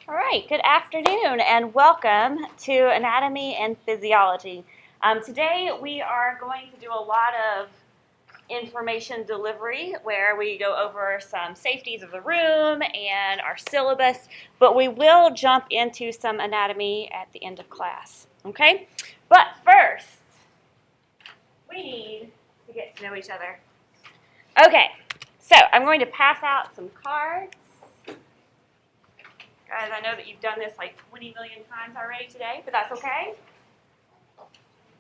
All right, good afternoon and welcome to Anatomy and Physiology. Today we are going to do a lot of information delivery where we go over some safeties of the room and our syllabus, but we will jump into some anatomy at the end of class, okay? But first, we need to get to know each other. Okay, so I'm going to pass out some cards. Guys, I know that you've done this like 20 million times already today, but that's okay.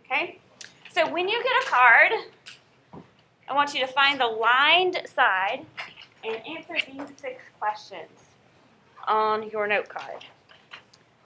Okay? So when you get a card, I want you to find the lined side and answer these 6 questions on your note card.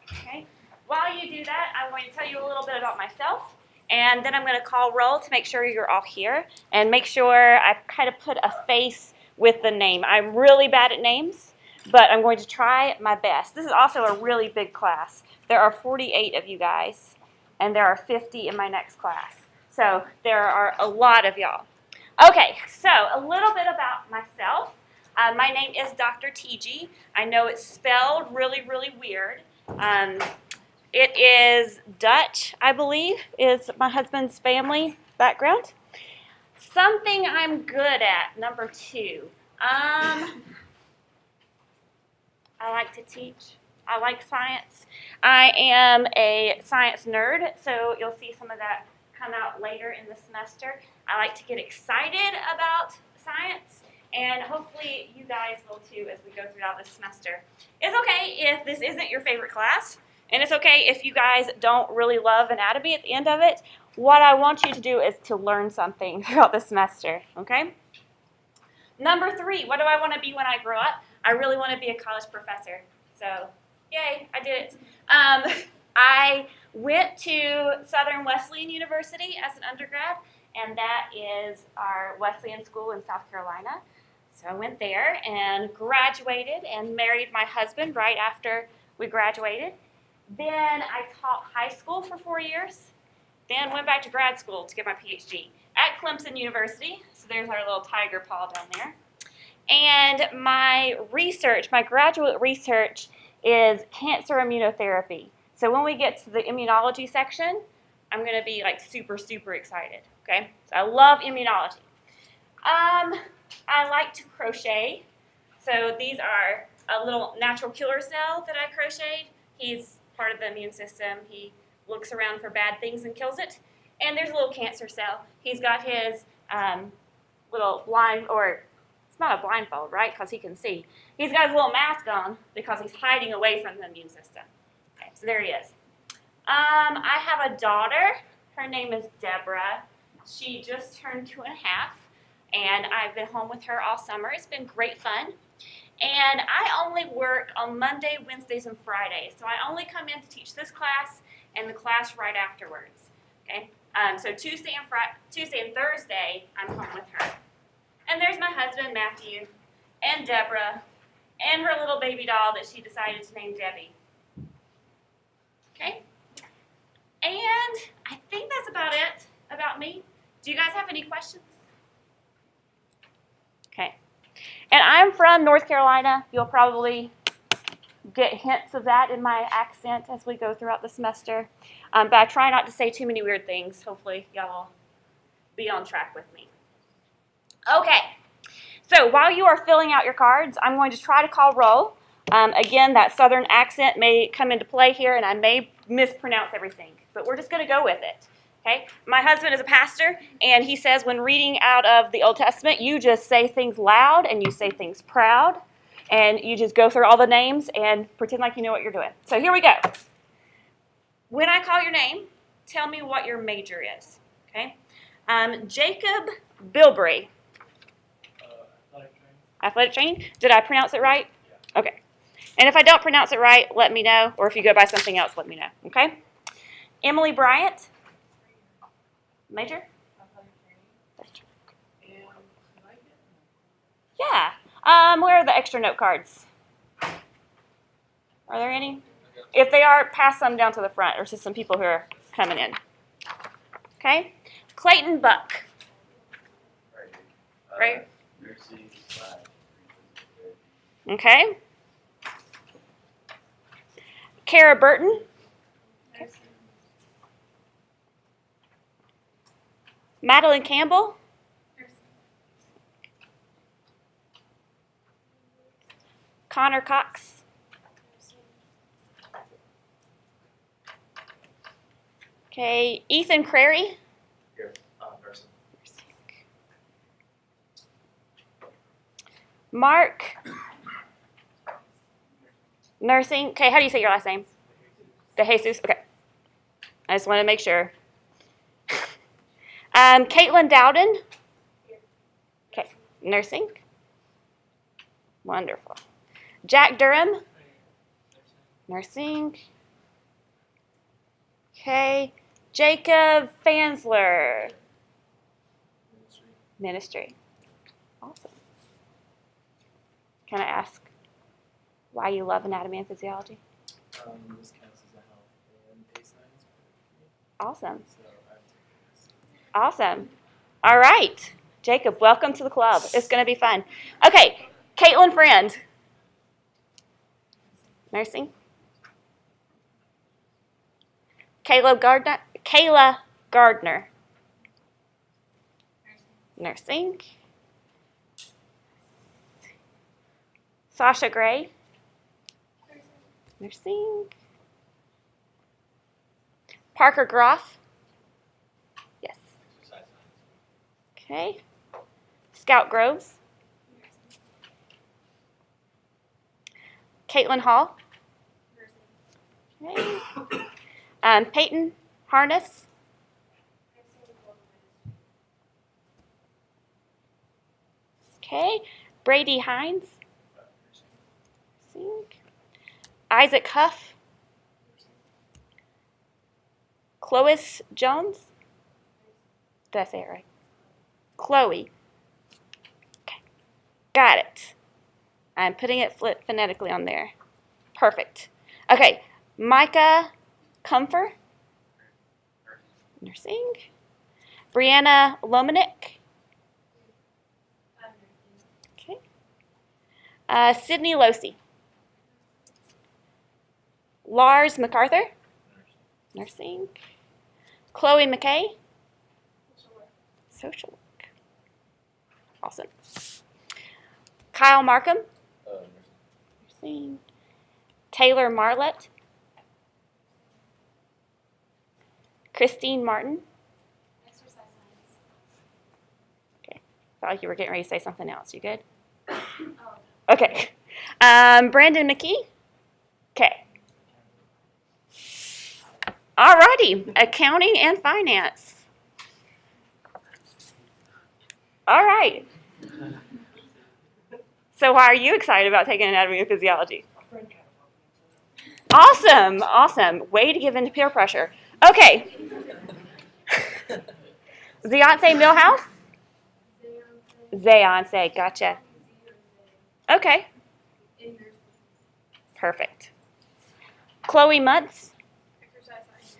Okay? While you do that, I'm going to tell you a little bit about myself, and then I'm going to call roll to make sure you're all here, and make sure I kind of put a face with the name. I'm really bad at names, but I'm going to try my best. This is also a really big class. There are 48 of you guys, and there are 50 in my next class. So there are a lot of y'all. Okay, so a little bit about myself. My name is Dr. TG. I know it's spelled really, really weird. It is Dutch, I believe, is my husband's family background. Something I'm good at, number 2. I like to teach. I like science. I am a science nerd, so you'll see some of that come out later in the semester. I like to get excited about science, and hopefully you guys will too as we go throughout this semester. It's okay if this isn't your favorite class, and it's okay if you guys don't really love anatomy at the end of it. What I want you to do is to learn something throughout the semester, okay? Number 3, what do I want to be when I grow up? I really want to be a college professor. So, yay, I did it. I went to Southern Wesleyan University as an undergrad, and that is our Wesleyan school in South Carolina. So I went there and graduated and married my husband right after we graduated. Then I taught high school for 4 years, then went back to grad school to get my PhD at Clemson University. So there's our little tiger paw down there. And my research, my graduate research, is cancer immunotherapy. So when we get to the immunology section, I'm going to be like super, super excited. Okay? So I love immunology. I like to crochet. So these are a little natural killer cell that I crocheted. He's part of the immune system. He looks around for bad things and kills it. And there's a little cancer cell. He's got his little blind, or it's not a blindfold, right, because he can see. He's got his little mask on because he's hiding away from the immune system. Okay, so there he is. I have a daughter. Her name is Deborah. She just turned 2 and a half, and I've been home with her all summer. It's been great fun. And I only work on Monday, Wednesdays, and Fridays. So I only come in to teach this class and the class right afterwards. Okay? So Tuesday and Thursday, I'm home with her. And there's my husband, Matthew, and Deborah, and her little baby doll that she decided to name Debbie. Okay? And I think that's about it about me. Do you guys have any questions? Okay. And I'm from North Carolina. You'll probably get hints of that in my accent as we go throughout the semester. But I try not to say too many weird things. Hopefully y'all will be on track with me. Okay, so while you are filling out your cards, I'm going to try to call roll. Again, that southern accent may come into play here, and I may mispronounce everything, but we're just going to go with it. Okay? My husband is a pastor, and he says when reading out of the Old Testament, you just say things loud, and you say things proud, and you just go through all the names and pretend like you know what you're doing. So here we go. When I call your name, tell me what your major is. Okay? Jacob Bilbrey. Athletic training? Did I pronounce it right? Yeah. Okay. And if I don't pronounce it right, let me know. Or if you go by something else, let me know. Okay? Emily Bryant. Major? Yeah. Where are the extra note cards? Are there any? If they are, pass some down to the front. Or to some people who are coming in. Okay? Clayton Buck. Right? Okay. Kara Burton. Okay. Madeline Campbell. Connor Cox. Okay, Ethan Crary. Here, nursing. Mark. Nursing. Okay, how do you say your last name? De Jesus. Okay. I just want to make sure. Caitlin Dowden. Okay, nursing. Wonderful. Jack Durham. Nursing. Okay. Jacob Fansler. Ministry. Awesome. Can I ask why you love anatomy and physiology? This counts as a health and a science. Awesome. So I have to this. Awesome. All right. Jacob, welcome to the club. It's going to be fun. Okay. Caitlin Friend. Nursing. Kayla Gardner. Nursing. Sasha Gray. Nursing. Parker Groff. Yes. Okay. Scout Groves. Caitlin Hall. Okay. Peyton Harness. Okay. Brady Hines. Isaac Huff. Clois Jones. Did I say it right? Chloe. Okay. Got it. I'm putting it phonetically on there. Perfect. Okay. Micah Comfer. Nursing. Brianna Lomanick. Okay. Sydney Losey. Lars MacArthur. Nursing. Chloe McKay. Social work. Awesome. Kyle Markham. Nursing. Taylor Marlett. Christine Martin. Exercise science. Okay. Felt like you were getting ready to say something else. You good? Oh. Okay. Brandon McKee. Okay. Alrighty. Accounting and finance. All right. So why are you excited about taking anatomy and physiology? Awesome. Awesome. Way to give in to peer pressure. Okay. Zionce Millhouse? Zayonce, gotcha. Okay. Perfect. Chloe Muntz? Exercise science.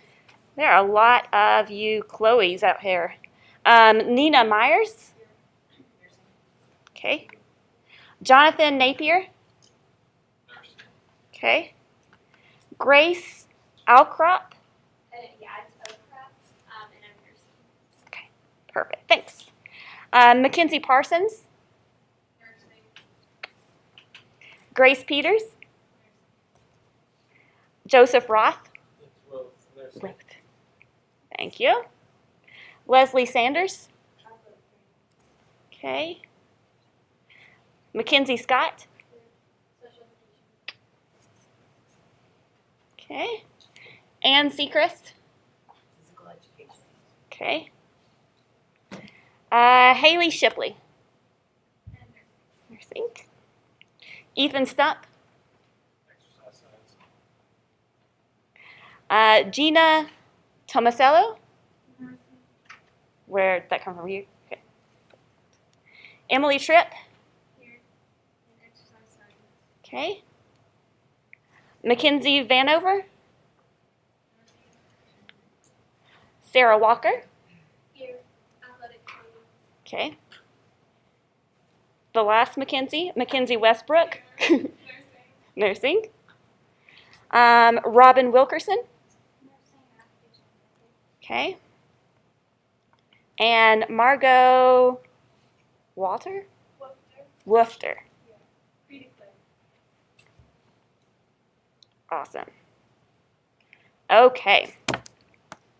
There are a lot of you Chloes out here. Nina Myers? Okay. Jonathan Napier? Okay. Grace Alcrop? Yeah, it's Oprah, and I'm nursing. Okay, perfect. Thanks. Mackenzie Parsons? Nursing. Grace Peters? Joseph Roth? Roth. Thank you. Leslie Sanders? Okay. Mackenzie Scott? Special education. Okay. Ann Seacrest? Physical education. Okay. Haley Shipley? And Nursing. Ethan Stump? Exercise science. Gina Tomasello? nursing. Where did that come from? You? Okay. Emily Tripp? Here. And exercise science. Okay. Mackenzie Vanover? Nursing. Sarah Walker? Here. Athletic training. Okay. The last Mackenzie Westbrook? Nursing. Nursing. Robin Wilkerson. Okay. And Margot Walter? Woofter. Awesome. Okay.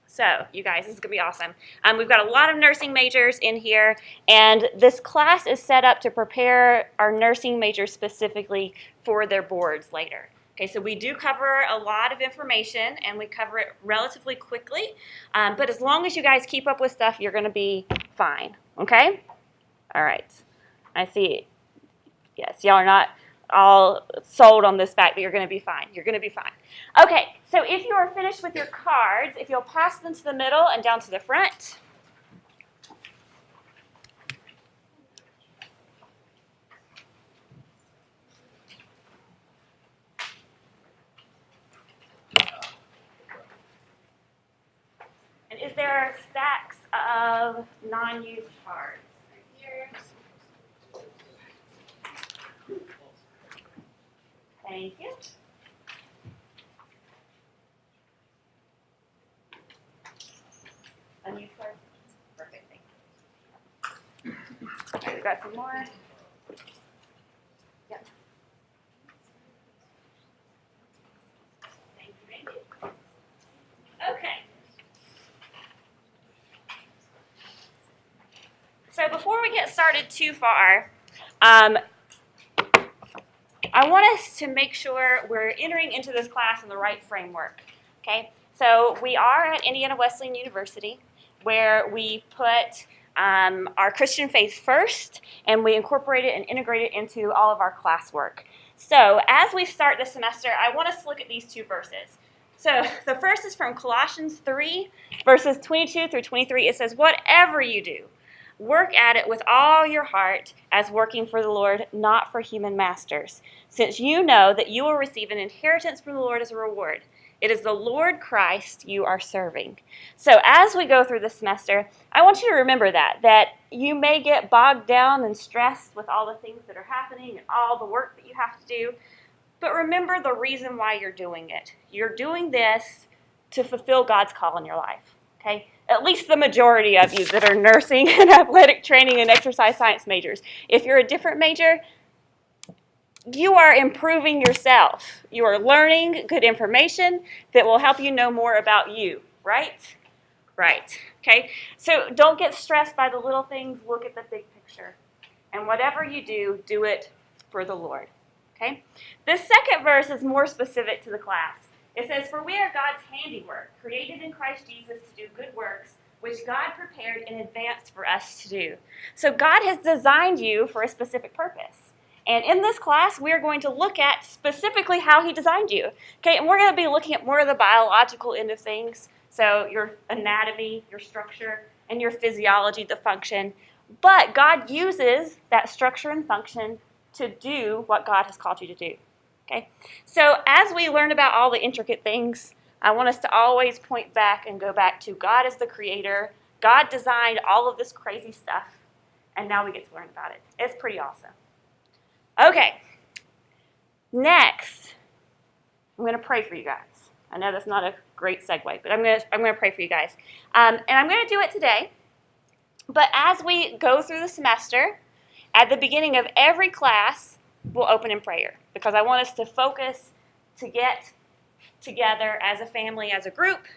So, you guys, this is going to be awesome. We've got a lot of nursing majors in here, and this class is set up to prepare our nursing majors specifically for their boards later. Okay, so we do cover a lot of information, and we cover it relatively quickly, but as long as you guys keep up with stuff, you're going to be fine, okay? All right. I see. Yes, y'all are not all sold on this fact that you're going to be fine. You're going to be fine. Okay, so if you are finished with your cards, if you'll pass them to the middle and down to the front. And is there stacks of non-used cards? Right here. Thank you. Unused cards? Perfect, thank you. All right, we've got some more. Yep. Thank you. Okay. So before we get started too far, I want us to make sure we're entering into this class in the right framework, okay? So we are at Indiana Wesleyan University, where we put our Christian faith first, and we incorporate it and integrate it into all of our classwork. So as we start the semester, I want us to look at these two verses. So the first is from Colossians 3, verses 22 through 23. It says, "Whatever you do, work at it with all your heart as working for the Lord, not for human masters, since you know that you will receive an inheritance from the Lord as a reward. It is the Lord Christ you are serving." So as we go through the semester, I want you to remember that you may get bogged down and stressed with all the things that are happening and all the work that you have to do, but remember the reason why you're doing it. You're doing this to fulfill God's call in your life, okay? At least the majority of you that are nursing and athletic training and exercise science majors. If you're a different major, you are improving yourself. You are learning good information that will help you know more about you, right? Right, okay? So don't get stressed by the little things. Look at the big picture. And whatever you do, do it for the Lord, okay? This second verse is more specific to the class. It says, "For we are God's handiwork, created in Christ Jesus to do good works, which God prepared in advance for us to do." So God has designed you for a specific purpose. And in this class, we are going to look at specifically how he designed you. Okay, and we're going to be looking at more of the biological end of things. So your anatomy, your structure, and your physiology, the function. But God uses that structure and function to do what God has called you to do. Okay, so as we learn about all the intricate things, I want us to always point back and go back to God as the creator. God designed all of this crazy stuff, and now we get to learn about it. It's pretty awesome. Okay, next, I'm going to pray for you guys. I know that's not a great segue, but I'm going to pray for you guys. And I'm going to do it today. But as we go through the semester, at the beginning of every class, we'll open in prayer, because I want us to focus to get together as a family, as a group,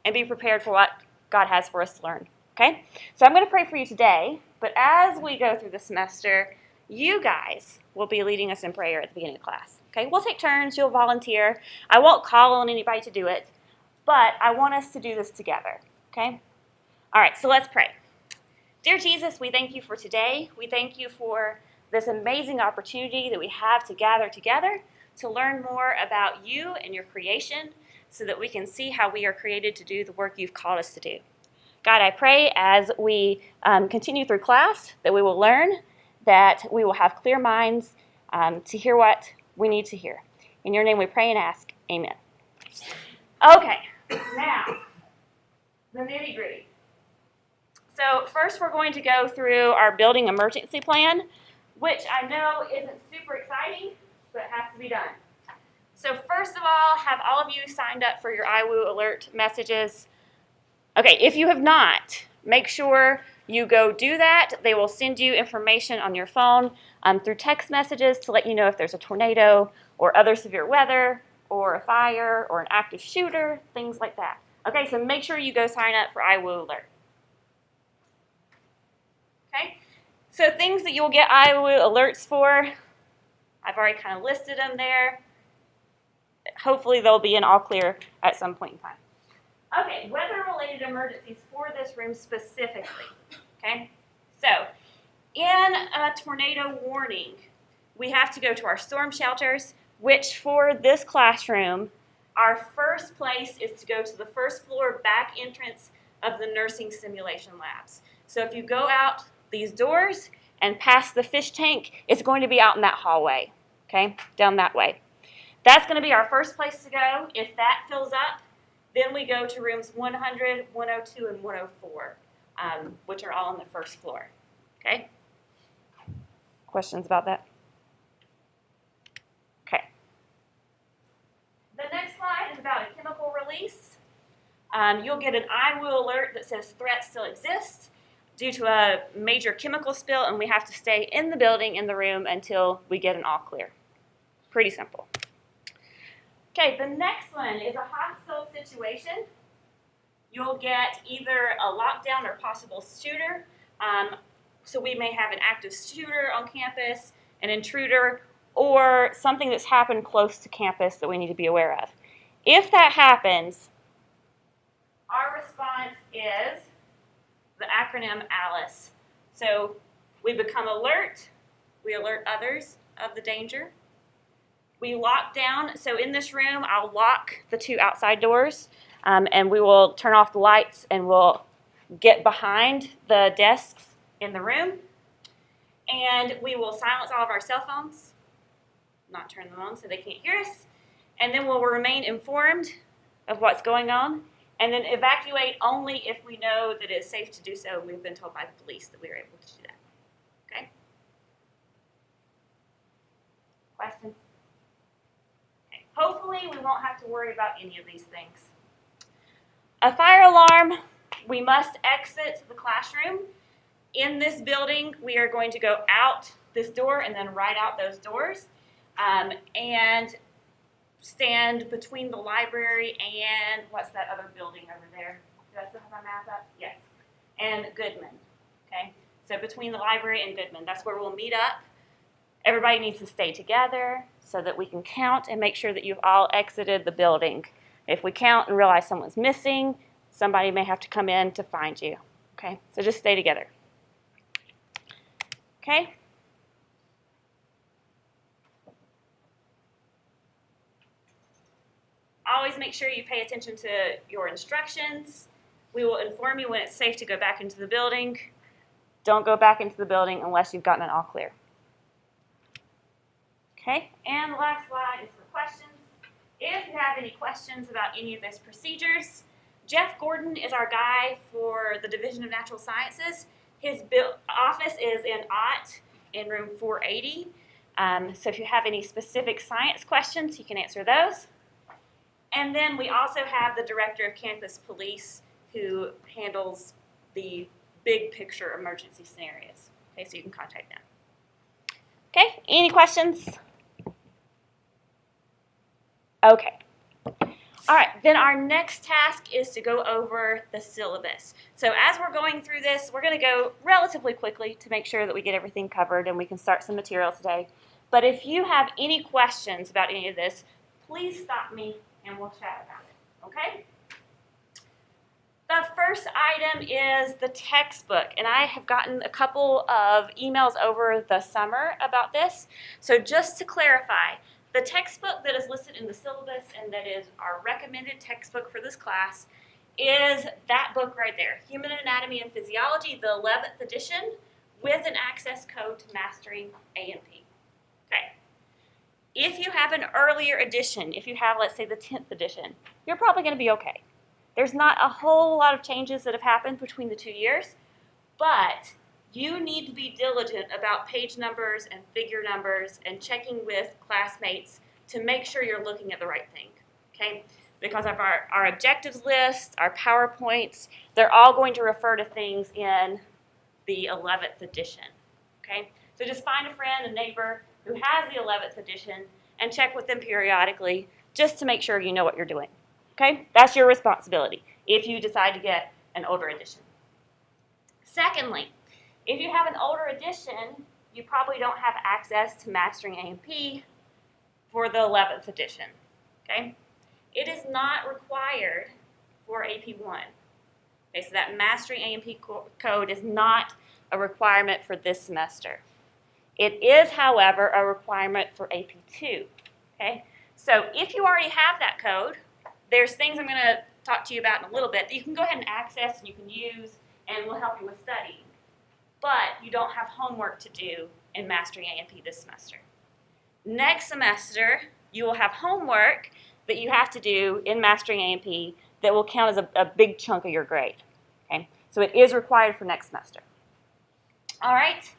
and be prepared for what God has for us to learn. Okay? So I'm going to pray for you today, but as we go through the semester, you guys will be leading us in prayer at the beginning of class. Okay? We'll take turns. You'll volunteer. I won't call on anybody to do it, but I want us to do this together. Okay? All right, so let's pray. Dear Jesus, we thank you for today. We thank you for this amazing opportunity that we have to gather together to learn more about you and your creation so that we can see how we are created to do the work you've called us to do. God, I pray as we continue through class that we will learn, that we will have clear minds to hear what we need to hear. In your name we pray and ask. Amen. Okay, now, the nitty-gritty. So first we're going to go through our building emergency plan, which I know isn't super exciting, but it has to be done. So first of all, have all of you signed up for your iWoo alert messages? Okay, if you have not, make sure you go do that. They will send you information on your phone through text messages to let you know if there's a tornado or other severe weather or a fire or an active shooter, things like that. Okay, so make sure you go sign up for iWoo alert. Okay, so things that you'll get iWoo alerts for, I've already kind of listed them there. Hopefully they'll be in all clear at some point in time. Okay, weather-related emergencies for this room specifically. Okay, so in a tornado warning, we have to go to our storm shelters, which for this classroom, our first place is to go to the first floor back entrance of the nursing simulation labs. So if you go out these doors and past the fish tank, it's going to be out in that hallway, okay, down that way. That's going to be our first place to go. If that fills up, then we go to rooms 100, 102, and 104, which are all on the first floor, okay? Questions about that? Okay. The next slide is about a chemical release. You'll get an iWoo alert that says threat still exists due to a major chemical spill, and we have to stay in the building, in the room, until we get an all clear. Pretty simple. Okay, the next one is a hostile situation. You'll get either a lockdown or possible shooter. So we may have an active shooter on campus, an intruder, or something that's happened close to campus that we need to be aware of. If that happens, our response is the acronym ALICE. So we become alert, we alert others of the danger. We lock down, so in this room, I'll lock the two outside doors, and we will turn off the lights, and we'll get behind the desks in the room, and we will silence all of our cell phones, not turn them on so they can't hear us, and then we'll remain informed of what's going on, and then evacuate only if we know that it's safe to do so, and we've been told by the police that we are able to do that. Okay? Questions? Hopefully, we won't have to worry about any of these things. A fire alarm, we must exit the classroom. In this building, we are going to go out this door and then right out those doors and stand between the library and what's that other building over there? Do I still have my map up? Yes. And Goodman. Okay? So between the library and Goodman, that's where we'll meet up. Everybody needs to stay together so that we can count and make sure that you've all exited the building. If we count and realize someone's missing, somebody may have to come in to find you. Okay, so just stay together. Okay? Always make sure you pay attention to your instructions. We will inform you when it's safe to go back into the building. Don't go back into the building unless you've gotten an all clear. Okay, and the last slide is for questions. If you have any questions about any of these procedures, Jeff Gordon is our guy for the Division of Natural Sciences. His office is in OTT in room 480. So if you have any specific science questions, he can answer those. And then we also have the Director of Campus Police who handles the big picture emergency scenarios. Okay, so you can contact them. Okay, any questions? Okay. All right, then our next task is to go over the syllabus. So as we're going through this, we're going to go relatively quickly to make sure that we get everything covered and we can start some material today. But if you have any questions about any of this, please stop me and we'll chat about it, okay? The first item is the textbook, and I have gotten a couple of emails over the summer about this. So just to clarify, the textbook that is listed in the syllabus and that is our recommended textbook for this class is that book right there, Human Anatomy and Physiology, the 11th edition, with an access code to Mastering A&P. Okay. If you have an earlier edition, if you have, let's say, the 10th edition, you're probably going to be okay. There's not a whole lot of changes that have happened between the 2 years, but you need to be diligent about page numbers and figure numbers and checking with classmates to make sure you're looking at the right thing, okay? Because of our objectives list, our PowerPoints, they're all going to refer to things in the 11th edition, okay? So just find a friend, a neighbor who has the 11th edition and check with them periodically just to make sure you know what you're doing, okay? That's your responsibility if you decide to get an older edition. Secondly, if you have an older edition, you probably don't have access to Mastering A&P for the 11th edition, okay? It is not required for AP1. Okay, so that Mastering A&P code is not a requirement for this semester. It is, however, a requirement for AP2, okay? So if you already have that code, there's things I'm going to talk to you about in a little bit that you can go ahead and access and you can use and will help you with studying. But you don't have homework to do in Mastering A&P this semester. Next semester, you will have homework that you have to do in Mastering A&P that will count as a big chunk of your grade. Okay? So it is required for next semester. All right.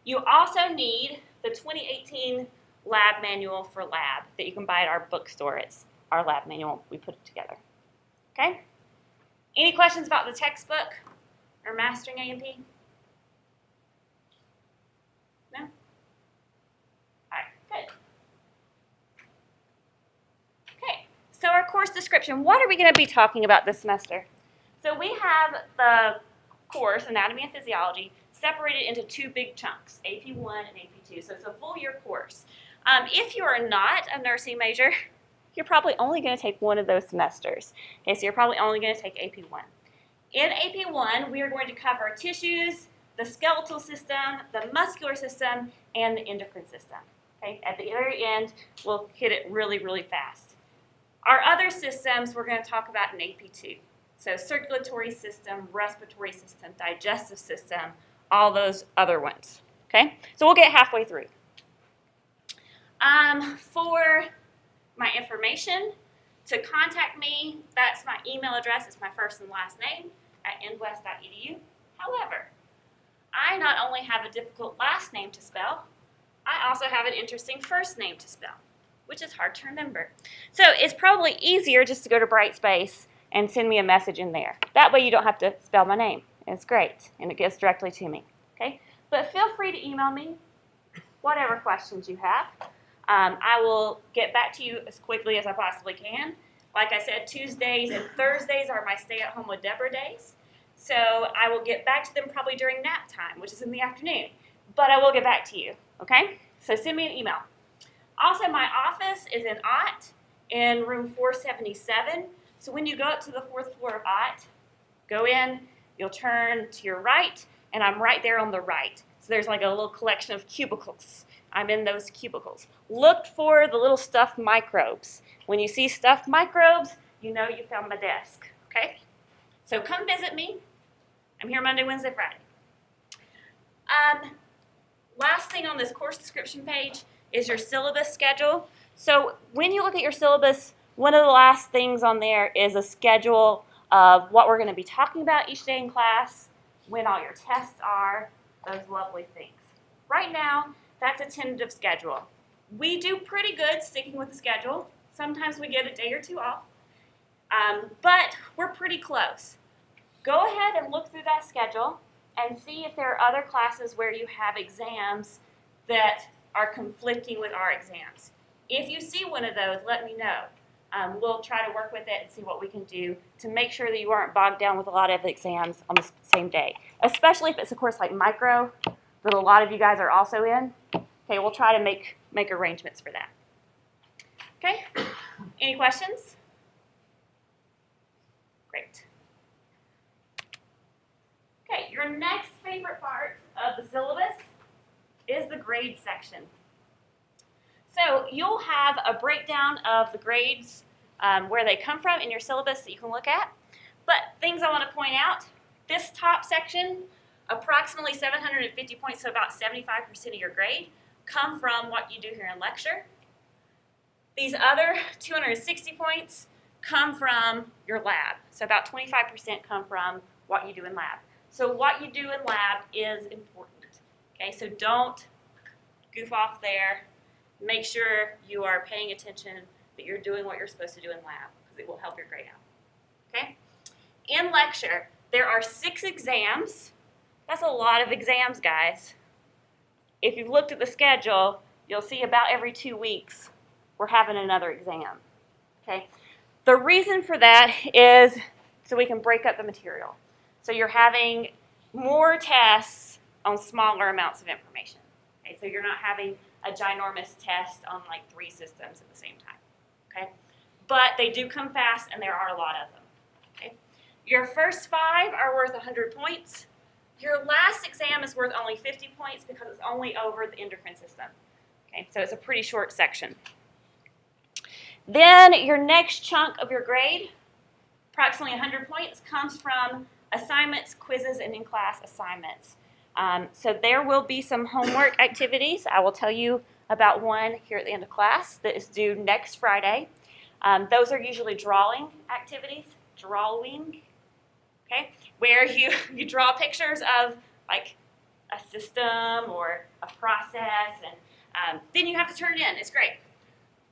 You also need the 2018 lab manual for lab that you can buy at our bookstore. It's our lab manual. We put it together. Okay? Any questions about the textbook or Mastering A&P? No? All right, good. Okay, so our course description. What are we going to be talking about this semester? So we have the course, Anatomy and Physiology, separated into two big chunks, AP1 and AP2. So it's a full year course. If you are not a nursing major, you're probably only going to take one of those semesters. Okay, so you're probably only going to take AP1. In AP1, we are going to cover tissues, the skeletal system, the muscular system, and the endocrine system. Okay, at the very end, we'll hit it really, really fast. Our other systems we're going to talk about in AP2. So circulatory system, respiratory system, digestive system, all those other ones. Okay, so we'll get halfway through. For my information, to contact me, that's my email address. It's my first and last name at nwest.edu. However, I not only have a difficult last name to spell, I also have an interesting first name to spell, which is hard to remember. So it's probably easier just to go to Brightspace and send me a message in there. That way you don't have to spell my name. It's great, and it gets directly to me. Okay? But feel free to email me whatever questions you have. I will get back to you as quickly as I possibly can. Like I said, Tuesdays and Thursdays are my stay-at-home with Deborah days. So I will get back to them probably during nap time, which is in the afternoon. But I will get back to you, okay? So send me an email. Also, my office is in OTT in room 477. So when you go up to the 4th floor of OTT, go in, you'll turn to your right, and I'm right there on the right. So there's like a little collection of cubicles. I'm in those cubicles. Look for the little stuffed microbes. When you see stuffed microbes, you know you found my desk, okay? So come visit me. I'm here Monday, Wednesday, Friday. Last thing on this course description page is your syllabus schedule. So when you look at your syllabus, one of the last things on there is a schedule of what we're going to be talking about each day in class, when all your tests are, those lovely things. Right now, that's a tentative schedule. We do pretty good sticking with the schedule. Sometimes we get a day or two off, but we're pretty close. Go ahead and look through that schedule and see if there are other classes where you have exams that are conflicting with our exams. If you see one of those, let me know. We'll try to work with it and see what we can do to make sure that you aren't bogged down with a lot of exams on the same day, especially if it's a course like micro that a lot of you guys are also in. Okay, we'll try to make arrangements for that. Okay, any questions? Great. Okay, your next favorite part of the syllabus is the grade section. So you'll have a breakdown of the grades where they come from in your syllabus that you can look at. But things I want to point out, this top section, approximately 750 points, so about 75% of your grade, come from what you do here in lecture. These other 260 points come from your lab. So about 25% come from what you do in lab. So what you do in lab is important. Okay, so don't goof off there. Make sure you are paying attention, that you're doing what you're supposed to do in lab, because it will help your grade out. Okay? In lecture, there are 6 exams. That's a lot of exams, guys. If you've looked at the schedule, you'll see about every 2 weeks we're having another exam. Okay? The reason for that is so we can break up the material. So you're having more tests on smaller amounts of information. Okay? So you're not having a ginormous test on like 3 systems at the same time. Okay? But they do come fast, and there are a lot of them. Okay? Your first 5 are worth 100 points. Your last exam is worth only 50 points because it's only over the endocrine system. Okay, so it's a pretty short section. Then your next chunk of your grade, approximately 100 points, comes from assignments, quizzes, and in-class assignments. So there will be some homework activities. I will tell you about one here at the end of class that is due next Friday. Those are usually drawing activities, okay, where you draw pictures of like a system or a process, and then you have to turn it in. It's great.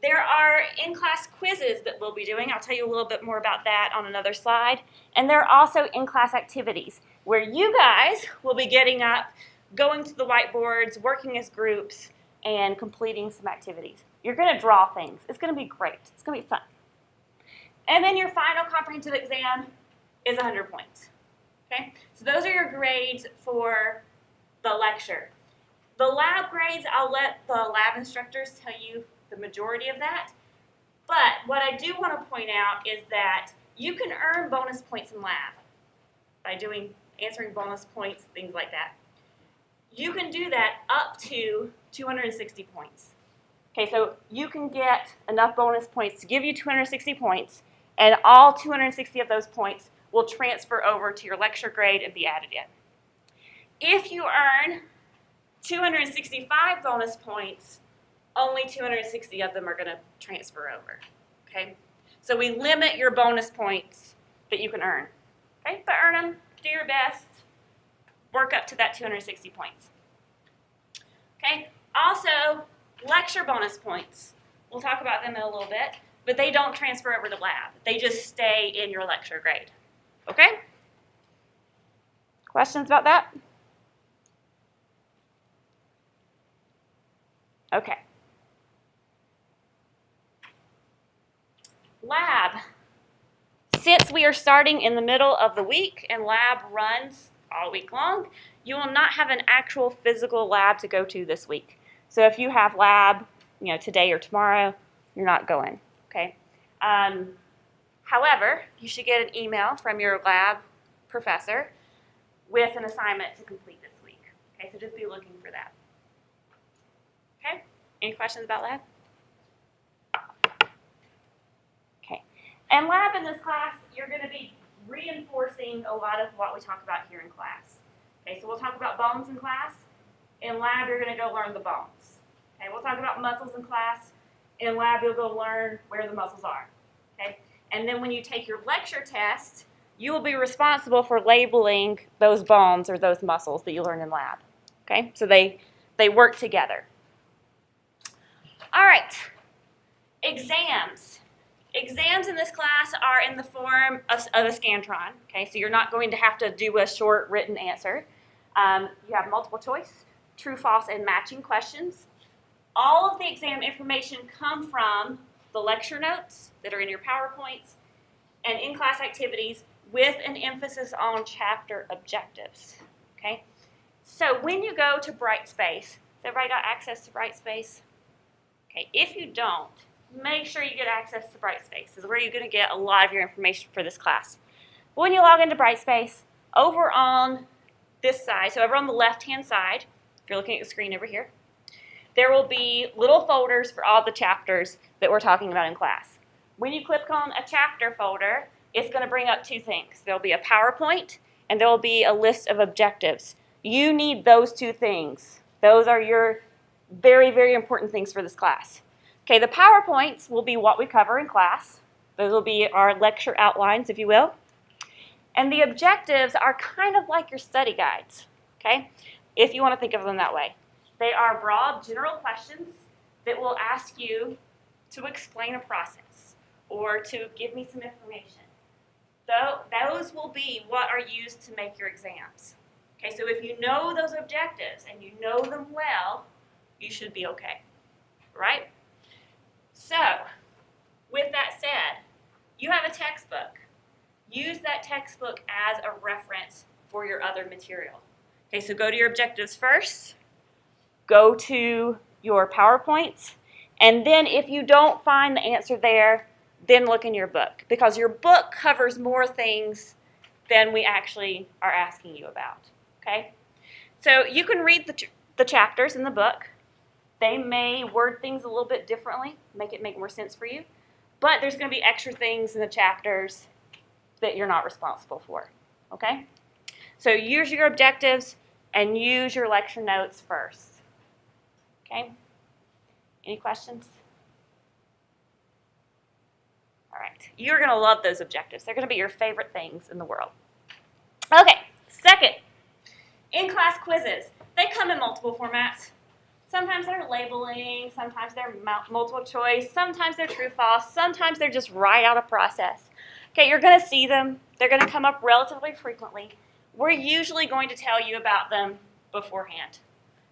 There are in-class quizzes that we'll be doing. I'll tell you a little bit more about that on another slide. And there are also in-class activities where you guys will be getting up, going to the whiteboards, working as groups, and completing some activities. You're going to draw things. It's going to be great. It's going to be fun. And then your final comprehensive exam is 100 points. Okay? So those are your grades for the lecture. The lab grades, I'll let the lab instructors tell you the majority of that. But what I do want to point out is that you can earn bonus points in lab by answering bonus points, things like that. You can do that up to 260 points. Okay, so you can get enough bonus points to give you 260 points, and all 260 of those points will transfer over to your lecture grade and be added in. If you earn 265 bonus points, only 260 of them are going to transfer over. Okay, so we limit your bonus points that you can earn. Okay, but earn them, do your best, work up to that 260 points. Okay, also lecture bonus points. We'll talk about them in a little bit, but they don't transfer over to lab. They just stay in your lecture grade. Okay? Questions about that? Okay. Lab. Since we are starting in the middle of the week and lab runs all week long, you will not have an actual physical lab to go to this week. So if you have lab, today or tomorrow, you're not going, okay? However, you should get an email from your lab professor with an assignment to complete this week. Okay, so just be looking for that. Okay, any questions about lab? Okay, and lab in this class, you're going to be reinforcing a lot of what we talk about here in class. Okay, so we'll talk about bones in class. In lab, you're going to go learn the bones. Okay, we'll talk about muscles in class. In lab, you'll go learn where the muscles are. Okay, and then when you take your lecture test, you will be responsible for labeling those bones or those muscles that you learn in lab. Okay, so they work together. All right, exams. Exams in this class are in the form of a Scantron. Okay, so you're not going to have to do a short written answer. You have multiple choice, true, false, and matching questions. All of the exam information come from the lecture notes that are in your PowerPoints and in-class activities with an emphasis on chapter objectives. Okay, so when you go to Brightspace, has everybody got access to Brightspace? Okay, if you don't, make sure you get access to Brightspace. This is where you're going to get a lot of your information for this class. When you log into Brightspace, over on this side, so over on the left-hand side, if you're looking at the screen over here, there will be little folders for all the chapters that we're talking about in class. When you click on a chapter folder, it's going to bring up 2 things. There will be a PowerPoint, and there will be a list of objectives. You need those 2 things. Those are your very, very important things for this class. Okay, the PowerPoints will be what we cover in class. Those will be our lecture outlines, if you will. And the objectives are kind of like your study guides, okay, if you want to think of them that way. They are broad, general questions that will ask you to explain a process or to give me some information. Those will be what are used to make your exams. Okay, so if you know those objectives and you know them well, you should be okay, right? So, with that said, you have a textbook. Use that textbook as a reference for your other material. Okay, so go to your objectives first, go to your PowerPoints, and then if you don't find the answer there, then look in your book, because your book covers more things than we actually are asking you about, okay? So you can read the chapters in the book. They may word things a little bit differently, make it make more sense for you, but there's going to be extra things in the chapters that you're not responsible for, okay? So use your objectives and use your lecture notes first, okay? Any questions? All right, you're going to love those objectives. They're going to be your favorite things in the world. Okay, second, in-class quizzes. They come in multiple formats. Sometimes they're labeling, sometimes they're multiple choice, sometimes they're true, false, sometimes they're just write out a process. Okay, you're going to see them. They're going to come up relatively frequently. We're usually going to tell you about them beforehand.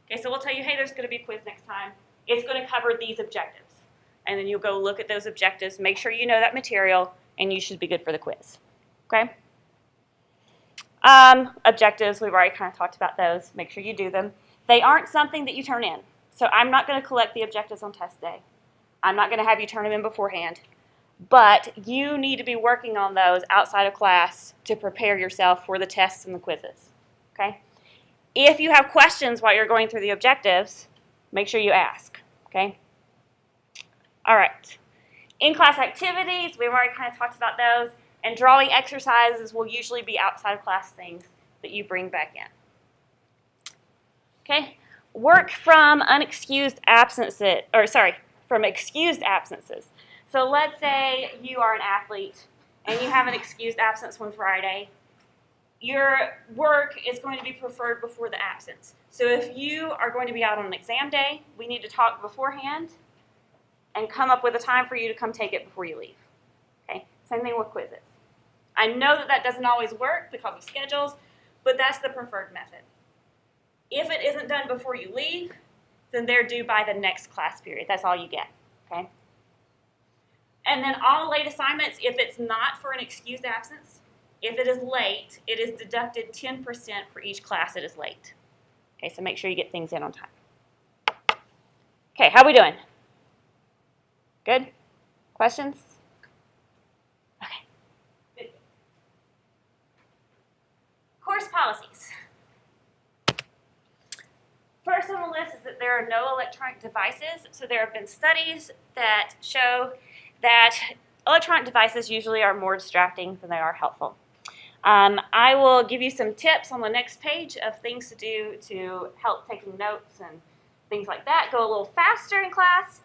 Okay, so we'll tell you, hey, there's going to be a quiz next time. It's going to cover these objectives. And then you'll go look at those objectives, make sure you know that material, and you should be good for the quiz. Okay? Objectives, we've already kind of talked about those. Make sure you do them. They aren't something that you turn in. So I'm not going to collect the objectives on test day. I'm not going to have you turn them in beforehand. But you need to be working on those outside of class to prepare yourself for the tests and the quizzes. Okay? If you have questions while you're going through the objectives, make sure you ask. Okay? All right. In-class activities, we've already kind of talked about those. And drawing exercises will usually be outside of class things that you bring back in. Okay? Work from excused absences. So let's say you are an athlete and you have an excused absence one Friday. Your work is going to be preferred before the absence. So if you are going to be out on an exam day, we need to talk beforehand and come up with a time for you to come take it before you leave. Okay? Same thing with quizzes. I know that doesn't always work because of schedules, but that's the preferred method. If it isn't done before you leave, then they're due by the next class period. That's all you get, okay? And then all late assignments, if it's not for an excused absence, if it is late, it is deducted 10% for each class it is late. Okay, so make sure you get things in on time. Okay, how we doing? Good? Questions? Okay. Good. Course policies. First on the list is that there are no electronic devices. So there have been studies that show that electronic devices usually are more distracting than they are helpful. I will give you some tips on the next page of things to do to help taking notes and things like that. Go a little faster in class,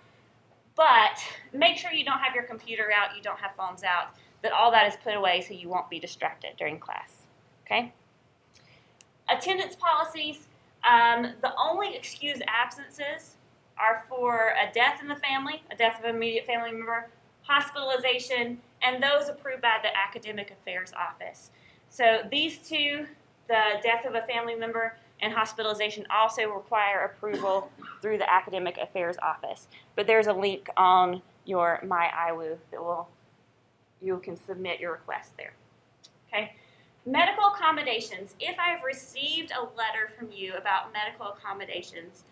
but make sure you don't have your computer out, you don't have phones out, that all that is put away so you won't be distracted during class. Okay? Attendance policies. The only excused absences are for a death in the family, a death of an immediate family member, hospitalization, and those approved by the Academic Affairs Office. So these two, the death of a family member and hospitalization, also require approval through the Academic Affairs Office. But there's a link on your MyIWU that you can submit your request there. Okay. Medical accommodations. If I have received a letter from you about medical accommodations,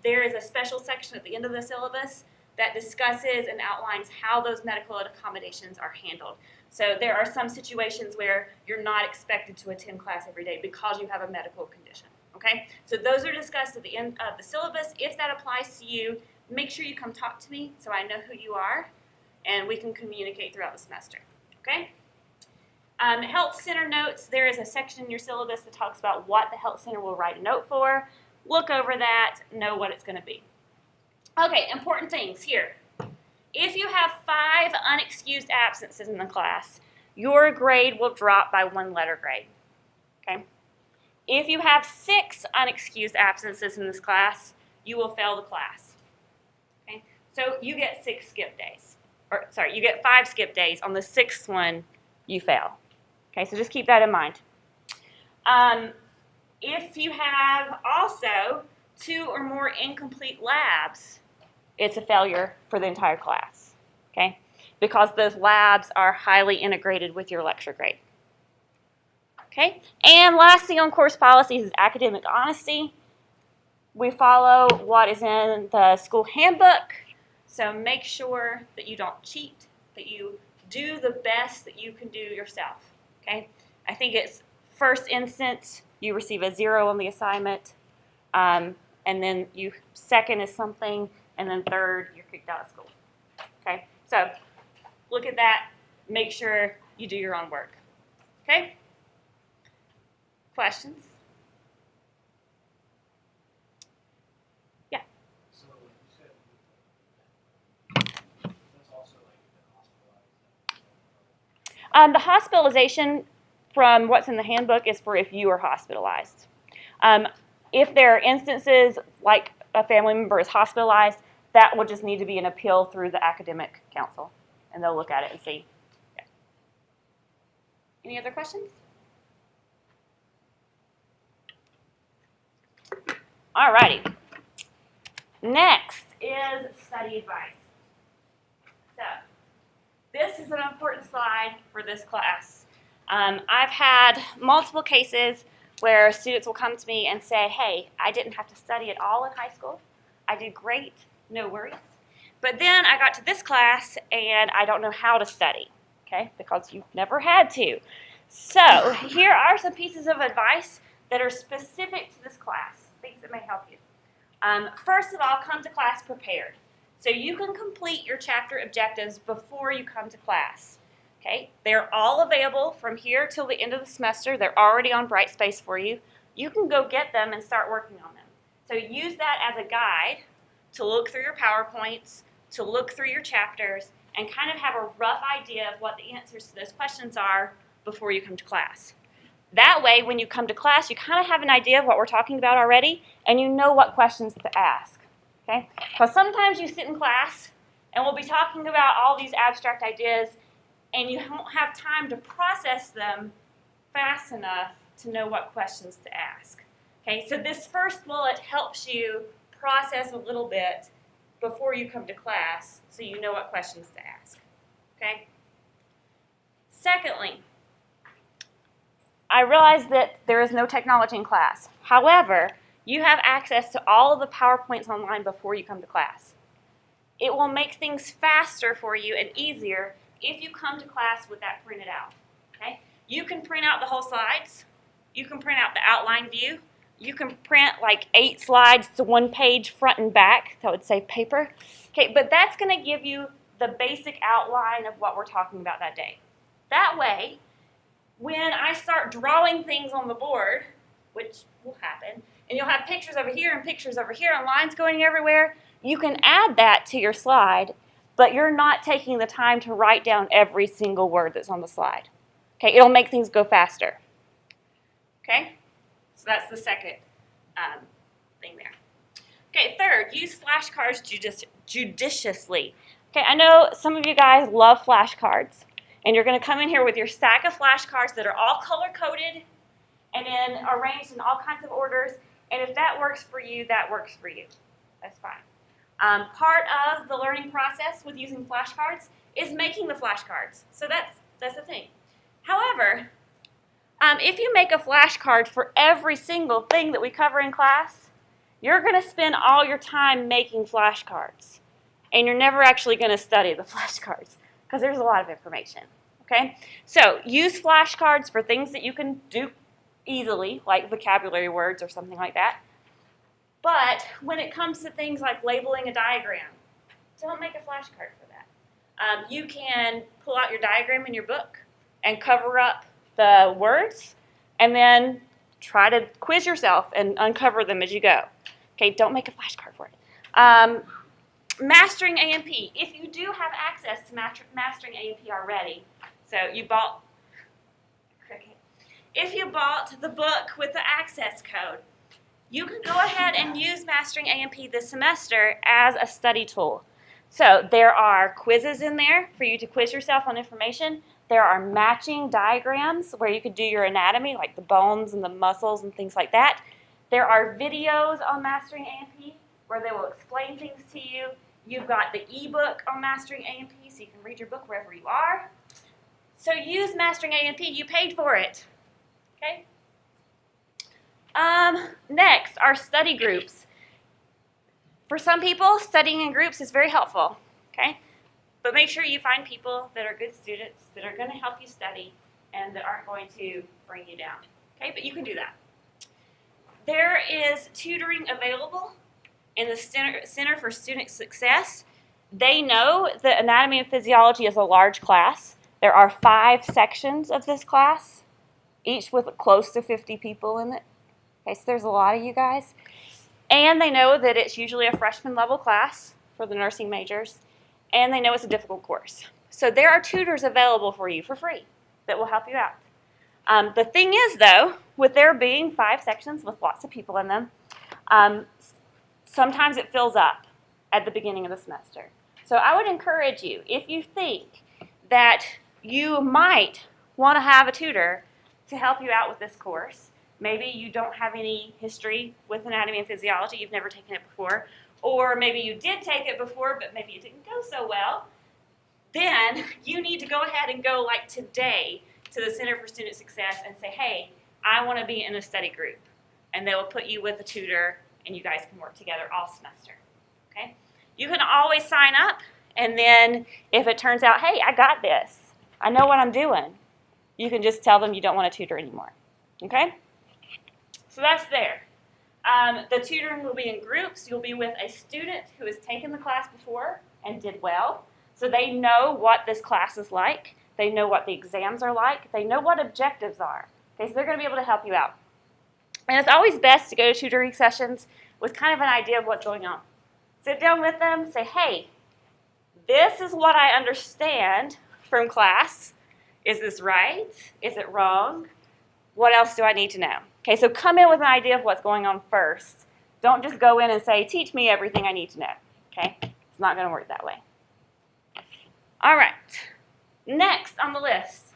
there is a special section at the end of the syllabus that discusses and outlines how those medical accommodations are handled. So there are some situations where you're not expected to attend class every day because you have a medical condition. Okay? So those are discussed at the end of the syllabus. If that applies to you, make sure you come talk to me so I know who you are and we can communicate throughout the semester. Okay? Health center notes, there is a section in your syllabus that talks about what the health center will write a note for. Look over that, know what it's going to be. Okay, important things here. If you have 5 unexcused absences in the class, your grade will drop by 1 letter grade. Okay? If you have 6 unexcused absences in this class, you will fail the class. So you get 6 skip days. Or, sorry, you get 5 skip days. On the 6th one, you fail. Okay, so just keep that in mind. If you have also 2 or more incomplete labs, it's a failure for the entire class, okay? Because those labs are highly integrated with your lecture grade. Okay, and lastly on course policies is academic honesty. We follow what is in the school handbook, so make sure that you don't cheat, that you do the best that you can do yourself, okay? I think it's first instance, you receive a 0 on the assignment, and then second is something, and then third, you're kicked out of school, okay? So look at that, make sure you do your own work, okay? Questions? Yeah. So you said that's also like the hospitalized. The hospitalization from what's in the handbook is for if you are hospitalized. If there are instances like a family member is hospitalized, that will just need to be an appeal through the academic council, and they'll look at it and see. Yeah. Any other questions? All righty. Next is study advice. So this is an important slide for this class. I've had multiple cases where students will come to me and say, hey, I didn't have to study at all in high school. I did great, no worries. But then I got to this class and I don't know how to study, okay, because you've never had to. So here are some pieces of advice that are specific to this class, things that may help you. First of all, come to class prepared. So you can complete your chapter objectives before you come to class. Okay, they're all available from here till the end of the semester. They're already on Brightspace for you. You can go get them and start working on them. So use that as a guide to look through your PowerPoints, to look through your chapters, and kind of have a rough idea of what the answers to those questions are before you come to class. That way, when you come to class, you kind of have an idea of what we're talking about already, and you know what questions to ask. Okay? Because sometimes you sit in class, and we'll be talking about all these abstract ideas, and you won't have time to process them fast enough to know what questions to ask. Okay, so this first bullet helps you process a little bit before you come to class so you know what questions to ask. Okay? Secondly, I realize that there is no technology in class. However, you have access to all of the PowerPoints online before you come to class. It will make things faster for you and easier if you come to class with that printed out, okay? You can print out the whole slides. You can print out the outline view. You can print like 8 slides to 1 page front and back. That would save paper. Okay, but that's going to give you the basic outline of what we're talking about that day. That way, when I start drawing things on the board, which will happen, and you'll have pictures over here and pictures over here and lines going everywhere, you can add that to your slide, but you're not taking the time to write down every single word that's on the slide. Okay, it'll make things go faster. Okay, so that's the second thing there. Okay, third, use flashcards judiciously. Okay, I know some of you guys love flashcards, and you're going to come in here with your stack of flashcards that are all color-coded and then arranged in all kinds of orders, and if that works for you, that works for you. That's fine. Part of the learning process with using flashcards is making the flashcards. So that's the thing. However, if you make a flashcard for every single thing that we cover in class, you're going to spend all your time making flashcards. And you're never actually going to study the flashcards because there's a lot of information. Okay? So use flashcards for things that you can do easily, like vocabulary words or something like that. But when it comes to things like labeling a diagram, don't make a flashcard for that. You can pull out your diagram in your book and cover up the words and then try to quiz yourself and uncover them as you go. Okay, don't make a flashcard for it. Mastering AMP. If you do have access to Mastering AMP already, so you bought, if you bought the book with the access code, you can go ahead and use Mastering AMP this semester as a study tool. So there are quizzes in there for you to quiz yourself on information. There are matching diagrams where you could do your anatomy, like the bones and the muscles and things like that. There are videos on Mastering A&P where they will explain things to you. You've got the ebook on Mastering A&P, so you can read your book wherever you are. So use Mastering A&P. You paid for it. Okay? Next, our study groups. For some people, studying in groups is very helpful. Okay? But make sure you find people that are good students, that are going to help you study, and that aren't going to bring you down. Okay? But you can do that. There is tutoring available in the Center for Student Success. They know that Anatomy and Physiology is a large class. There are 5 sections of this class, each with close to 50 people in it. Okay, so there's a lot of you guys. And they know that it's usually a freshman level class for the nursing majors. And they know it's a difficult course. So there are tutors available for you for free that will help you out. The thing is, though, with there being 5 sections with lots of people in them, sometimes it fills up at the beginning of the semester. So I would encourage you, if you think that you might want to have a tutor to help you out with this course, maybe you don't have any history with anatomy and physiology, you've never taken it before, or maybe you did take it before, but maybe it didn't go so well, then you need to go ahead and go like today to the Center for Student Success and say, hey, I want to be in a study group. And they will put you with a tutor and you guys can work together all semester. Okay? You can always sign up, and then if it turns out, hey, I got this, I know what I'm doing, you can just tell them you don't want a tutor anymore. Okay? So that's there. The tutoring will be in groups. You'll be with a student who has taken the class before and did well. So they know what this class is like. They know what the exams are like. They know what objectives are. Okay, so they're going to be able to help you out. And it's always best to go to tutoring sessions with kind of an idea of what's going on. Sit down with them, say, hey, this is what I understand from class. Is this right? Is it wrong? What else do I need to know? Okay, so come in with an idea of what's going on first. Don't just go in and say, teach me everything I need to know. Okay, it's not going to work that way. All right, next on the list,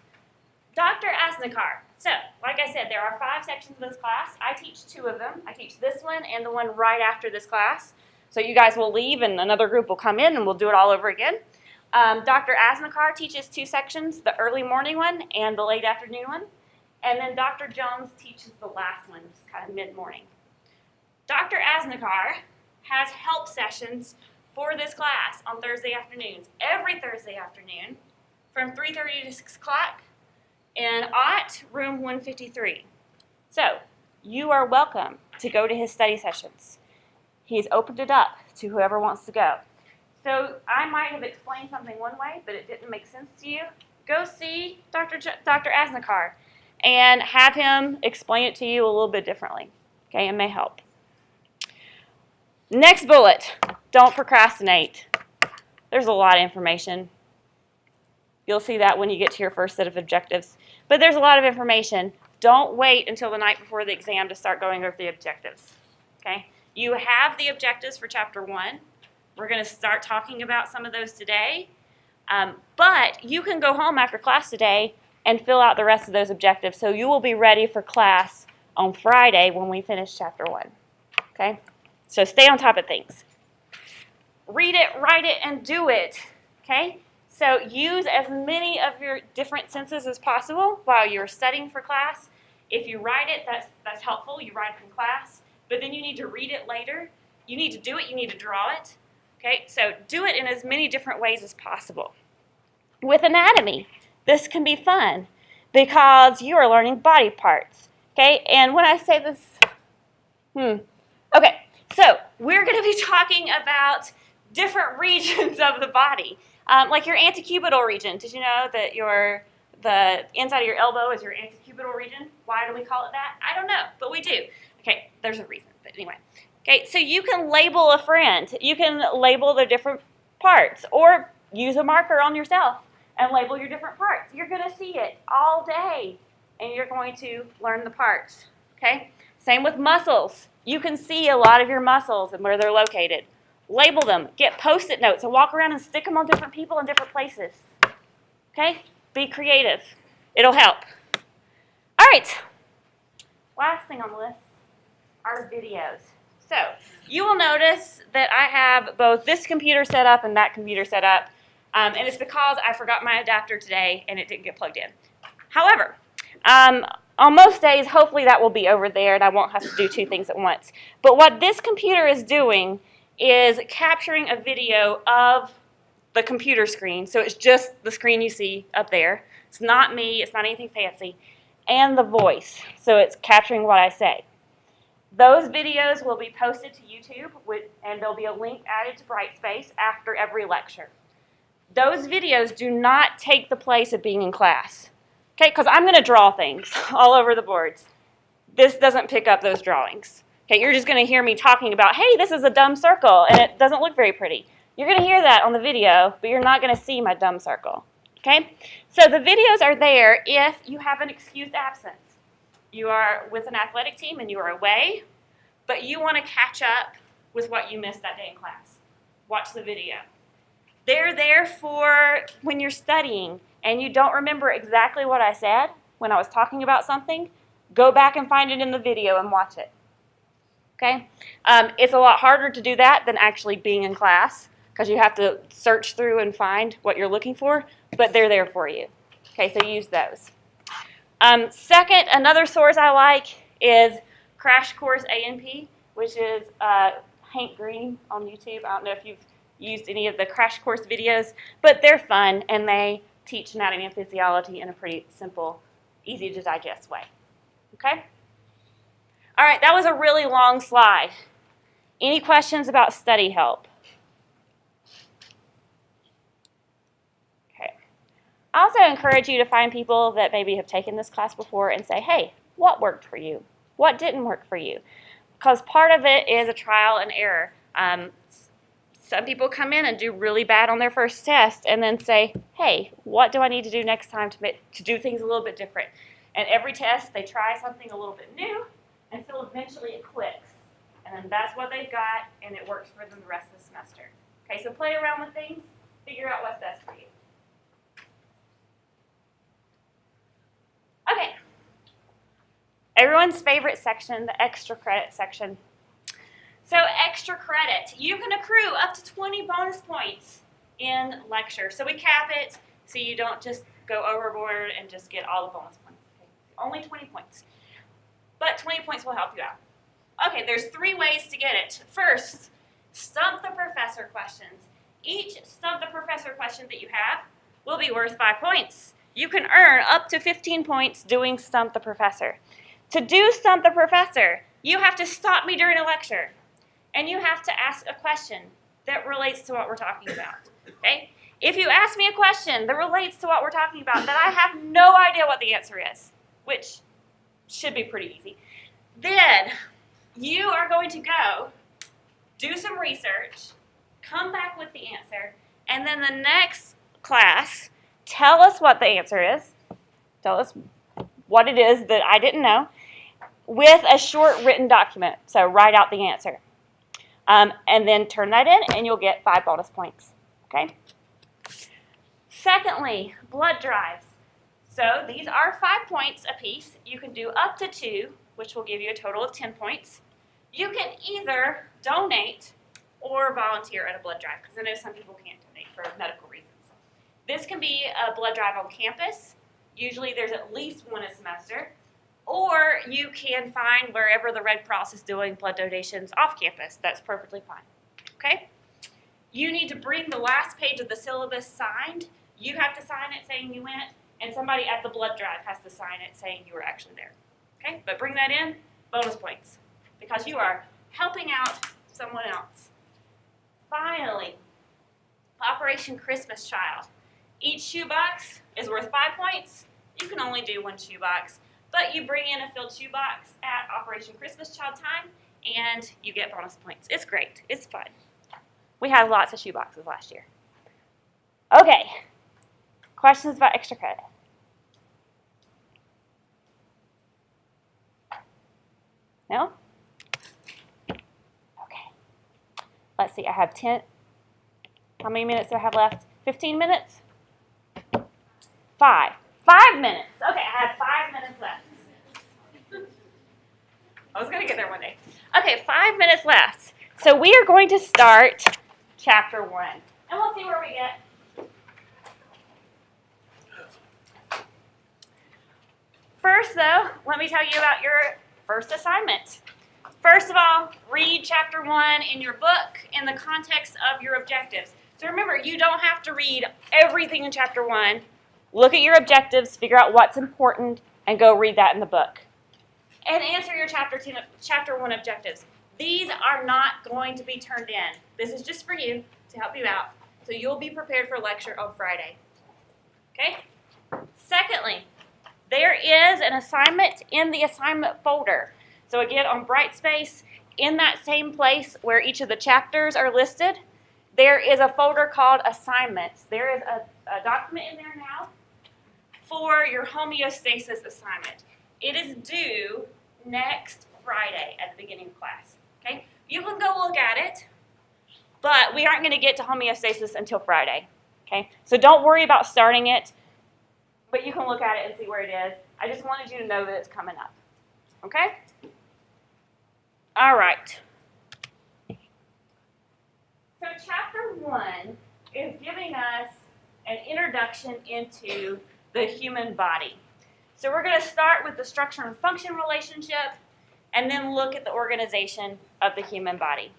Dr. Asnikar. So, like I said, there are 5 sections of this class. I teach 2 of them. I teach this one and the one right after this class. So you guys will leave and another group will come in and we'll do it all over again. Dr. Asnikar teaches 2 sections, the early morning one and the late afternoon one. And then Dr. Jones teaches the last one, just kind of mid-morning. Dr. Asnikar has help sessions for this class on Thursday afternoons, every Thursday afternoon from 3:30 to 6 o'clock in OT room 153. So you are welcome to go to his study sessions. He's opened it up to whoever wants to go. So I might have explained something one way, but it didn't make sense to you. Go see Dr. Asnikar and have him explain it to you a little bit differently. Okay, it may help. Next bullet, don't procrastinate. There's a lot of information. You'll see that when you get to your first set of objectives. But there's a lot of information. Don't wait until the night before the exam to start going over the objectives. Okay? You have the objectives for Chapter 1. We're going to start talking about some of those today. But you can go home after class today and fill out the rest of those objectives so you will be ready for class on Friday when we finish Chapter 1. Okay? So stay on top of things. Read it, write it, and do it. Okay? So use as many of your different senses as possible while you're studying for class. If you write it, that's helpful. You write it in class. But then you need to read it later. You need to do it. You need to draw it. Okay? So do it in as many different ways as possible. With anatomy, this can be fun because you are learning body parts. Okay? And when I say this, okay. So we're going to be talking about different regions of the body. Like your antecubital region. Did you know that the inside of your elbow is your antecubital region? Why do we call it that? I don't know, but we do. Okay, there's a reason, but anyway. Okay, so you can label a friend. You can label the different parts, or use a marker on yourself and label your different parts. You're going to see it all day, and you're going to learn the parts. Okay? Same with muscles. You can see a lot of your muscles and where they're located. Label them. Get Post-it notes and walk around and stick them on different people in different places. Okay? Be creative. It'll help. All right. Last thing on the list are videos. So you will notice that I have both this computer set up and that computer set up, and it's because I forgot my adapter today and it didn't get plugged in. However, on most days, hopefully that will be over there and I won't have to do two things at once. But what this computer is doing is capturing a video of the computer screen. So it's just the screen you see up there. It's not me. It's not anything fancy. And the voice. So it's capturing what I say. Those videos will be posted to YouTube, and there'll be a link added to Brightspace after every lecture. Those videos do not take the place of being in class. Okay, because I'm going to draw things all over the boards. This doesn't pick up those drawings. Okay, you're just going to hear me talking about, hey, this is a dumb circle, and it doesn't look very pretty. You're going to hear that on the video, but you're not going to see my dumb circle. Okay, so the videos are there if you have an excused absence. You are with an athletic team and you are away, but you want to catch up with what you missed that day in class. Watch the video. They're there for when you're studying and you don't remember exactly what I said when I was talking about something. Go back and find it in the video and watch it. Okay? It's a lot harder to do that than actually being in class because you have to search through and find what you're looking for, but they're there for you. Okay, so use those. Second, another source I like is Crash Course A&P, which is Hank Green on YouTube. I don't know if you've used any of the Crash Course videos, but they're fun and they teach anatomy and physiology in a pretty simple, easy to digest way. Okay? All right, that was a really long slide. Any questions about study help? Okay. I also encourage you to find people that maybe have taken this class before and say, hey, what worked for you? What didn't work for you? Because part of it is a trial and error. Some people come in and do really bad on their first test and then say, hey, what do I need to do next time to do things a little bit different? And every test, they try something a little bit new until eventually it clicks. And then that's what they've got, and it works for them the rest of the semester. Okay, so play around with things, figure out what's best for you. Okay. Everyone's favorite section, the extra credit section. So extra credit, you can accrue up to 20 bonus points in lecture. So we cap it so you don't just go overboard and just get all the bonus points. Okay. Only 20 points. But 20 points will help you out. Okay, there's 3 ways to get it. First, stump the professor questions. Each stump the professor question that you have will be worth 5 points. You can earn up to 15 points doing stump the professor. To do stump the professor, you have to stop me during a lecture. And you have to ask a question that relates to what we're talking about. Okay? If you ask me a question that relates to what we're talking about that I have no idea what the answer is, which should be pretty easy, then you are going to go do some research, come back with the answer, and then the next class, tell us what the answer is, tell us what it is that I didn't know, with a short written document. So write out the answer. And then turn that in, and you'll get 5 bonus points. Okay? Secondly, blood drives. So these are 5 points apiece. You can do up to 2, which will give you a total of 10 points. You can either donate or volunteer at a blood drive, because I know some people can't donate for medical reasons. This can be a blood drive on campus. Usually there's at least one a semester. Or you can find wherever the Red Cross is doing blood donations off campus. That's perfectly fine. Okay? You need to bring the last page of the syllabus signed. You have to sign it saying you went, and somebody at the blood drive has to sign it saying you were actually there. Okay? But bring that in, bonus points, because you are helping out someone else. Finally, Operation Christmas Child. Each shoebox is worth 5 points. You can only do 1 shoebox. But you bring in a filled shoebox at Operation Christmas Child time, and you get bonus points. It's great. It's fun. We had lots of shoeboxes last year. Okay. Questions about extra credit? No? Okay. let's see, I have 10. How many minutes do I have left? 15 minutes? 5. 5 minutes. Okay, I have 5 minutes left. I was going to get there one day. Okay, 5 minutes left. So we are going to start chapter 1. And we'll see where we get. First, though, let me tell you about your first assignment. First of all, read chapter 1 in your book in the context of your objectives. So remember, you don't have to read everything in chapter 1. Look at your objectives, figure out what's important, and go read that in the book. And answer your chapter 1 objectives. These are not going to be turned in. This is just for you to help you out. So you'll be prepared for lecture on Friday. Okay? Secondly, there is an assignment in the assignment folder. So again, on Brightspace, in that same place where each of the chapters are listed, there is a folder called Assignments. There is a document in there now for your homeostasis assignment. It is due next Friday at the beginning of class. Okay? You can go look at it, but we aren't going to get to homeostasis until Friday. Okay? So don't worry about starting it, but you can look at it and see where it is. I just wanted you to know that it's coming up. Okay? All right. So chapter 1 is giving us an introduction into the human body. So we're going to start with the structure and function relationship and then look at the organization of the human body.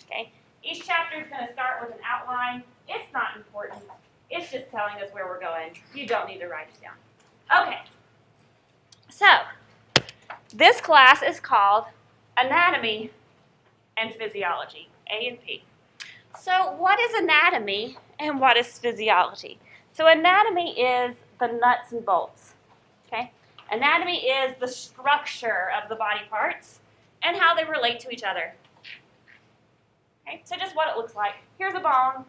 Okay? Each chapter is going to start with an outline. It's not important. It's just telling us where we're going. You don't need to write it down. Okay. So, this class is called Anatomy and Physiology, A and P. So, what is anatomy and what is physiology? So, anatomy is the nuts and bolts. Okay? Anatomy is the structure of the body parts and how they relate to each other. Okay? So, just what it looks like. Here's a bone.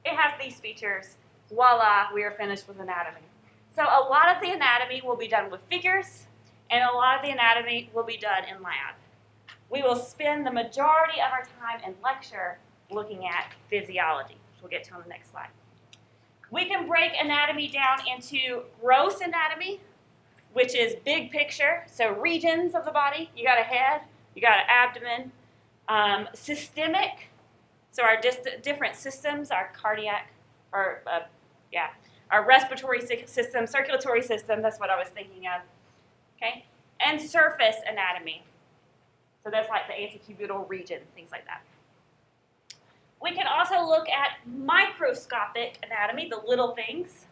It has these features. Voila, we are finished with anatomy. So a lot of the anatomy will be done with figures, and a lot of the anatomy will be done in lab. We will spend the majority of our time in lecture looking at physiology, which we'll get to on the next slide. We can break anatomy down into gross anatomy, which is big picture, so regions of the body. You got a head, you got an abdomen. Systemic, so our different systems, our cardiac, our respiratory system, circulatory system, that's what I was thinking of, okay? And surface anatomy. So that's like the antecubital region, things like that. We can also look at microscopic anatomy, the little things.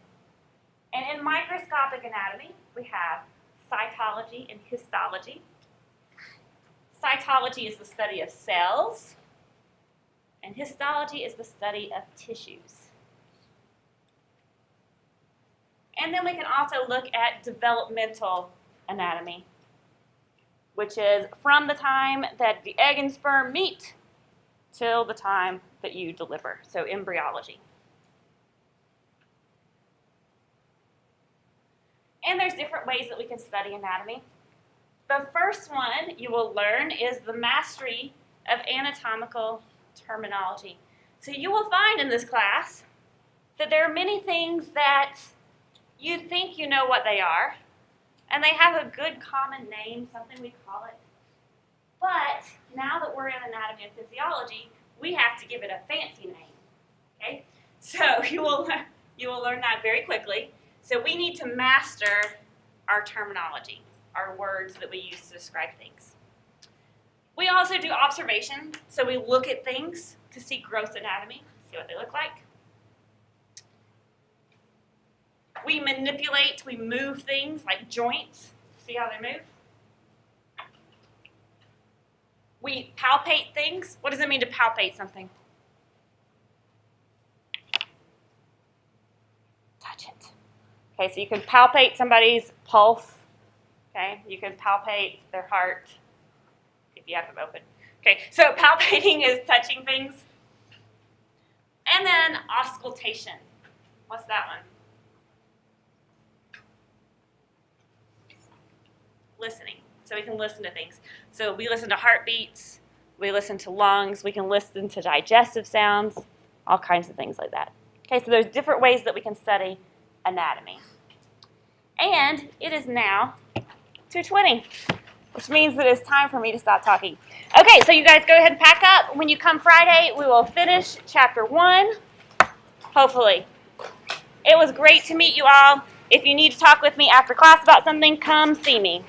And in microscopic anatomy, we have cytology and histology. Cytology is the study of cells, and histology is the study of tissues. And then we can also look at developmental anatomy, which is from the time that the egg and sperm meet till the time that you deliver, so embryology. And there's different ways that we can study anatomy. The first one you will learn is the mastery of anatomical terminology. So you will find in this class that there are many things that you think you know what they are, and they have a good common name, something we call it. But now that we're in anatomy and physiology, we have to give it a fancy name. Okay? So you will learn that very quickly. So we need to master our terminology, our words that we use to describe things. We also do observation, so we look at things to see gross anatomy, see what they look like. We manipulate, we move things like joints, see how they move. We palpate things. What does it mean to palpate something? Touch it. Okay, so you can palpate somebody's pulse. Okay, you can palpate their heart if you have them open. Okay, so palpating is touching things. And then auscultation. What's that one? Listening. So we can listen to things. So we listen to heartbeats, We listen to lungs. We can listen to digestive sounds, all kinds of things like that. Okay, so there's different ways that we can study anatomy. And it is now 2:20, which means that it's time for me to stop talking. Okay, so you guys go ahead and pack up. When you come Friday, we will finish chapter 1, hopefully. It was great to meet you all. If you need to talk with me after class about something, come see me.